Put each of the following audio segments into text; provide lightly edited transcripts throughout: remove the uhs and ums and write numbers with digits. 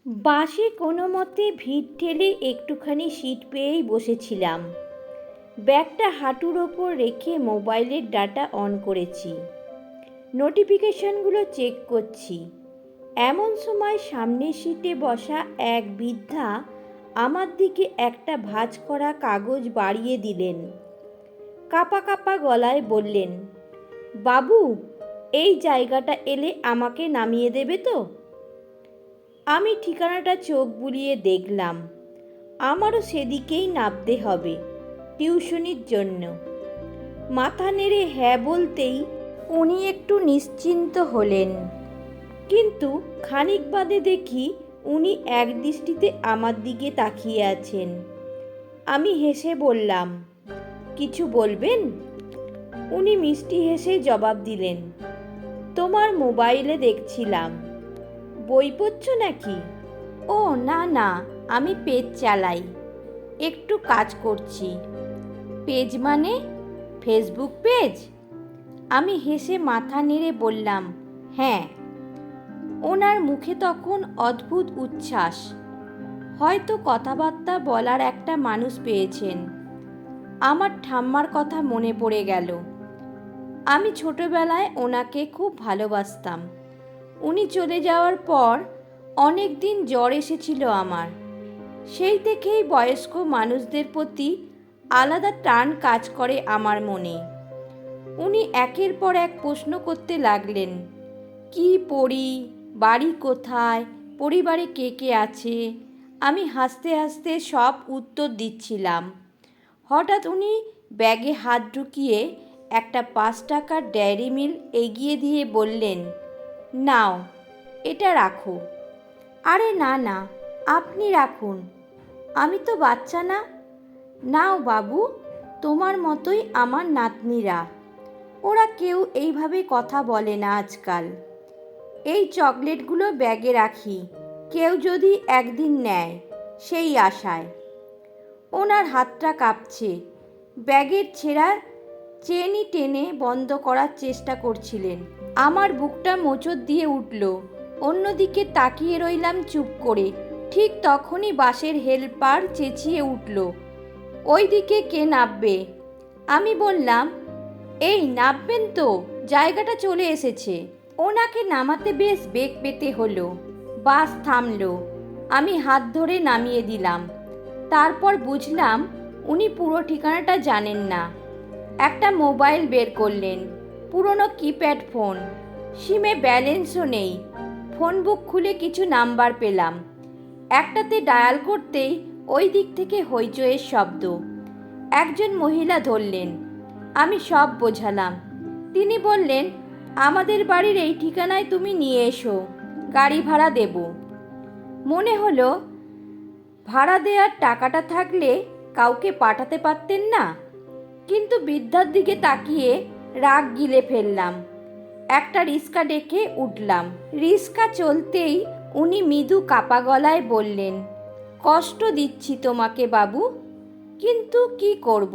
বাসে কোনো মতে ভিড় ঠেলে একটুখানি সিট পেয়েই বসেছিলাম। ব্যাগটা হাঁটুর ওপর রেখে মোবাইলের ডাটা অন করেছি, নোটিফিকেশনগুলো চেক করছি। এমন সময় সামনের সিটে বসা এক বৃদ্ধা আমার দিকে একটা ভাঁজ করা কাগজ বাড়িয়ে দিলেন। কাঁপা কাঁপা গলায় বললেন, বাবু, এই জায়গাটা এলে আমাকে নামিয়ে দেবে তো? আমি ঠিকানাটা চোখ বুলিয়ে দেখলাম। আমারও সেদিকেই নামতে হবে টিউশনির জন্য। মাথা নেড়ে হ্যাঁ বলতেই উনি একটু নিশ্চিন্ত হলেন, কিন্তু খানিক বাদে দেখি উনি এক দৃষ্টিতে আমার দিকে তাকিয়ে আছেন। আমি হেসে বললাম, কিছু বলবেন? উনি মিষ্টি হেসে জবাব দিলেন, তোমার মোবাইলে দেখছিলাম। বই পড়ছো নাকি? ও না না, আমি পেজ চালাই, একটু কাজ করছি। পেজ মানে? Facebook page? আমি হেসে মাথা নেড়ে বললাম, হ্যাঁ। ওনার মুখে তখন অদ্ভুত উচ্ছ্বাস। হয়তো কথাবার্তা বলার একটা মানুষ পেয়েছেন। আমার ঠাম্মার কথা মনে পড়ে গেল। আমি ছোটবেলায় ওনাকে খুব ভালোবাসতাম। উনি চলে যাওয়ার পর অনেক দিন জ্বর এসেছিল আমার। সেই থেকেই বয়স্ক মানুষদের প্রতি আলাদা টান কাজ করে আমার মনে। উনি একের পর এক প্রশ্ন করতে লাগলেন, কি পড়ি, বাড়ি কোথায়, পরিবারে কে কে আছে। আমি হাসতে হাসতে সব উত্তর দিচ্ছিলাম। হঠাৎ উনি ব্যাগে হাত ঢুকিয়ে একটা 5 টাকার ডেয়ারি মিল্ক এগিয়ে দিয়ে বললেন, নাও, এটা রাখো। আরে না না, আপনি রাখুন, আমি তো বাচ্চা না। নাও বাবু, তোমার মতোই আমার নাতনিরা। ওরা কেউ এইভাবে কথা বলে না আজকাল। এই চকলেটগুলো ব্যাগে রাখি, কেউ যদি একদিন নেয়, সেই আশায়। ওনার হাতটা কাঁপছে। ব্যাগের ছেঁড়া চেনই টেনে বন্ধ করার চেষ্টা করছিলেন। আমার বুকটা মোচড় দিয়ে উঠল। অন্যদিকে তাকিয়ে রইলাম চুপ করে। ঠিক তখনই বাসের হেল্পার চেঁচিয়ে উঠল, ওই দিকে কে নামবে? আমি বললাম, এই নামবেন তো, জায়গাটা চলে এসেছে। ওনাকে নামাতে বেশ বেগ পেতে হলো। বাস থামলো। আমি হাত ধরে নামিয়ে দিলাম। তারপর বুঝলাম উনি পুরো ঠিকানাটা জানেন না। একটা মোবাইল বের করলেন, পুরনো কিপ্যাড ফোন, সিমে ব্যালেন্সও নেই। ফোন বুক খুলে কিছু নাম্বার পেলাম। একটাতে ডায়াল করতেই ওই দিক থেকে হইচইয়ের শব্দ। একজন মহিলা ধরলেন। আমি সব বোঝালাম। তিনি বললেন, আমাদের বাড়ির এই ঠিকানায় তুমি নিয়ে এসো, গাড়ি ভাড়া দেব। মনে হলো, ভাড়া দেওয়ার টাকাটা থাকলে কাউকে পাঠাতে পারতেন না? কিন্তু বৃদ্ধার দিকে তাকিয়ে রাগ গিলে ফেললাম। একটা রিক্সা ডেকে উঠলাম। রিক্সা চলতেই উনি মৃদু কাপা গলায় বললেন, কষ্ট দিচ্ছি তোমাকে বাবু, কিন্তু কি করব,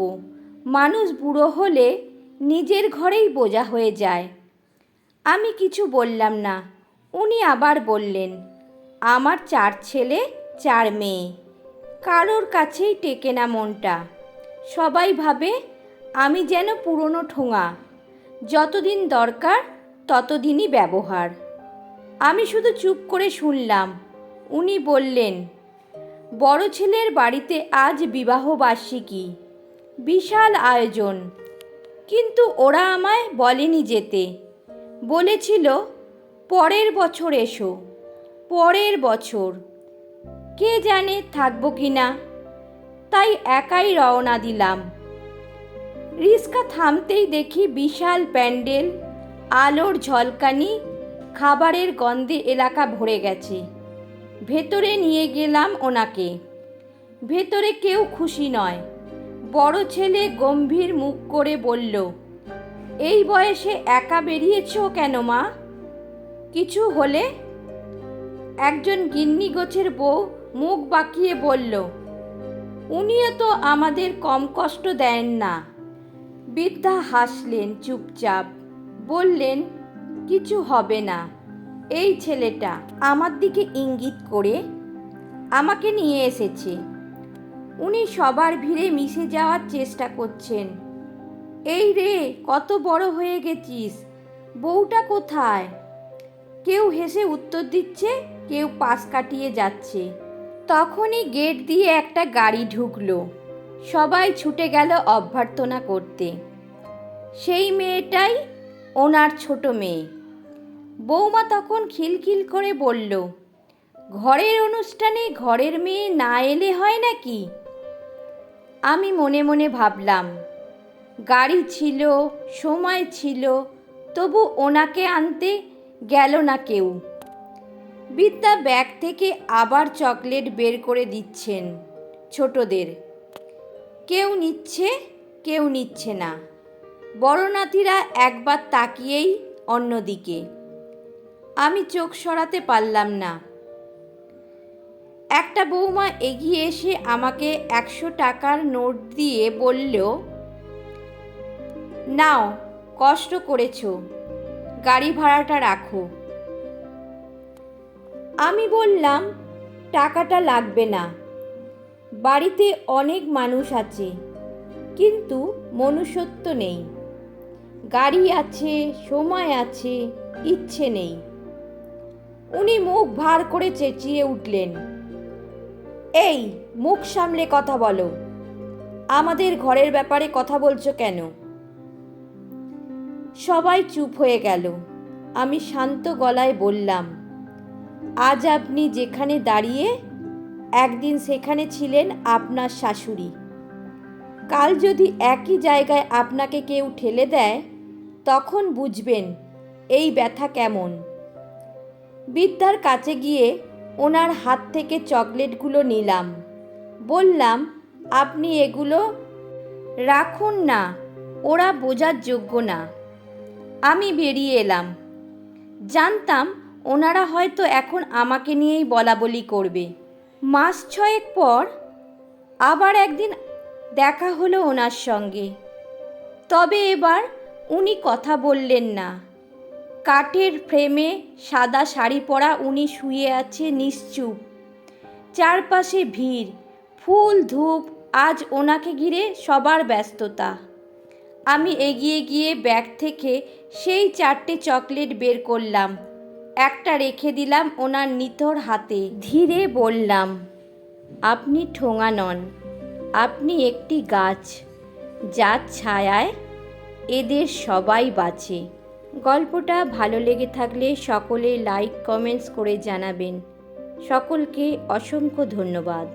মানুষ বুড়ো হলে নিজের ঘরেই বোঝা হয়ে যায়। আমি কিছু বললাম না। উনি আবার বললেন, আমার 4 ছেলে 4 মেয়ে, কারোর কাছেই টেকে না মনটা। সবাই ভাবে আমি যেন পুরনো ঠোঙা, যতদিন দরকার ততদিনই ব্যবহার। আমি শুধু চুপ করে শুনলাম। উনি বললেন, বড় ছেলের বাড়িতে আজ বিবাহবার্ষিকী, বিশাল আয়োজন, কিন্তু ওরা আমায় বলেনি যেতে। বলেছিল পরের বছর এসো। পরের বছর কে জানে থাকবো কি না। তাই একাই রওনা দিলাম। রিক্সা থামতেই দেখি বিশাল প্যান্ডেল, আলোর ঝলকানি, খাবারের গন্ধে এলাকা ভরে গেছে। ভেতরে নিয়ে গেলাম ওনাকে। ভেতরে কেউ খুশি নয়। বড় ছেলে গম্ভীর মুখ করে বলল, এই বয়সে একা বেরিয়েছো কেন মা? কিছু হলে? একজন গিন্নি গোছের বউ মুখ বাঁকিয়ে বলল, উনিও তো আমাদের কম কষ্ট দেন না। বৃদ্ধা হাসলেন চুপচাপ, বললেন, কিছু হবে না। এই ছেলেটা, আমার দিকে ইঙ্গিত করে, আমাকে নিয়ে এসেছে। উনি সবার ভিড়ে মিশে যাওয়ার চেষ্টা করছেন। এই রে, কত বড় হয়ে গেছিস, বউটা কোথায়? কেউ হেসে উত্তর দিচ্ছে, কেউ পাশ কাটিয়ে যাচ্ছে। তখনই গেট দিয়ে একটা গাড়ি ঢুকলো। সবাই ছুটে গেল অভ্যর্থনা করতে। সেই মেয়েটাই ওনার ছোট মেয়ে। বৌমা তখন খিলখিল করে বলল, ঘরের অনুষ্ঠানে ঘরের মেয়ে না এলে হয় নাকি? আমি মনে মনে ভাবলাম, গাড়ি ছিল, সময় ছিল, তবু ওনাকে আনতে গেল না কেউ। বিদ্যা ব্যাগ থেকে আবার চকলেট বের করে দিচ্ছেন ছোটদের। কেউ নিচ্ছে, কেউ নিচ্ছে না। বড় নাতিরা একবার তাকিয়েই অন্যদিকে। আমি চোখ সরাতে পারলাম না। একটা বৌমা এগিয়ে এসে আমাকে 100 টাকার নোট দিয়ে বলল, নাও, কষ্ট করেছো, গাড়ি ভাড়াটা রাখো। আমি বললাম, টাকাটা লাগবে না, বাড়িতে অনেক মানুষ আছে, কিন্তু মনুষ্যত্ব নেই। গাড়ি আছে, সময় আছে, ইচ্ছে নেই। উনি মুখ ভার করে চেঁচিয়ে উঠলেন, এই, মুখ সামলে কথা বলো, আমাদের ঘরের ব্যাপারে কথা বলছো কেন? সবাই চুপ হয়ে গেল। আমি শান্ত গলায় বললাম, আজ আপনি যেখানে দাঁড়িয়ে, একদিন সেখানে ছিলেন আপনার শাশুড়ি। কাল যদি একই জায়গায় আপনাকে কেউ ঠেলে দেয়, তখন বুঝবেন এই ব্যথা কেমন। বিদ্যার কাছে গিয়ে ওনার হাত থেকে চকলেটগুলো নিলাম। বললাম, আপনি এগুলো রাখুন না, ওরা বোঝার যোগ্য না। আমি বেরিয়ে এলাম। জানতাম ওনারা হয়তো এখন আমাকে নিয়েই বলাবলি করবে। মাস 6 পর আবার একদিন দেখা হলো ওনার সঙ্গে। তবে এবার উনি কথা বললেন না। কাঠের ফ্রেমে সাদা শাড়ি পরা উনি শুয়ে আছে নিশ্চুপ। চারপাশে ভিড়, ফুল, ধূপ। আজ ওনাকে ঘিরে সবার ব্যস্ততা। আমি এগিয়ে গিয়ে ব্যাগ থেকে সেই 4টে চকলেট বের করলাম। একটা রেখে দিলাম ওনার নিথর হাতে। ধীরে বললাম, আপনি ঠোঙা নন, আপনি একটি গাছ, যার ছায়ায় এদের সবাই বাঁচে। গল্পটা ভালো লেগে থাকলে সকলে লাইক, কমেন্টস করে জানাবেন। সকলকে অসংখ্য ধন্যবাদ।